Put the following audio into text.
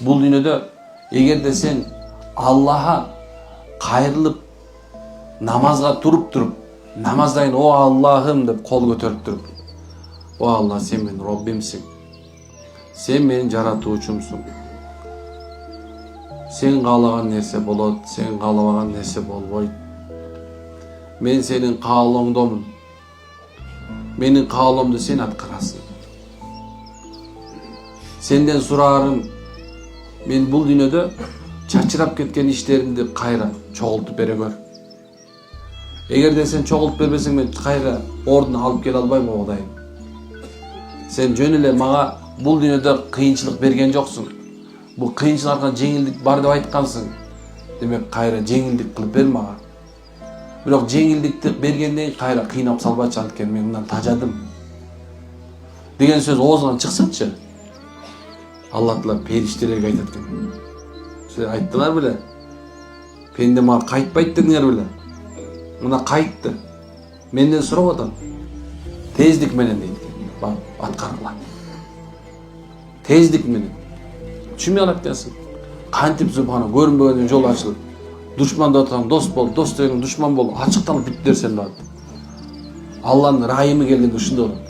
Бул дүйнөдө эгерде сен Аллаха кайрылып намазга туруп намаздайын о Аллахым деп кол көтөрүп туруп, о Алла, сен менин Роббимсиң, сен менин жаратуучумсуң, сен каалаган нерсе болот, сен каалабаган нерсе болбойт, мен сенин каалооңдомун, менин каалоомду сен аткарасың, сенден сураарым, мен бул дүйнөдө чачырап кеткен иштеримди кайра чогултуп бере көр. Эгерде сен чогултуп бербесең, мен кайра ордуна алып келе албайм, о Кудайым. Сен жөн эле мага бул дүйнөдө кыйынчылык берген жоксуң. Бул кыйынчылык аркан жеңилдик бар деп айткансың. Демек кайра жеңилдик кылып бер мага. Бирок жеңилдикти бергенден кайра кыйнап салбачы, анткени мен мындан тажадым деген сөз оозунан чыксачы. Алла Таала периштелерге айтат экен. Силер айттыңар беле? Пенде мага кайтпайт дедиңер беле? Мына кайтты. Менден сурап атам. Тездик менен дейт экен. Бак, аткаргыла. Тездик менен. Түшүнбөй калат экенсиң. Кантип субхана көрүнбөгөндүн жолу ачылып. Душманда отсаң дос бол, дос дегең душман бол, ачыкталып бүт дерсен да. Алланын райымы келгенде ушундай болот.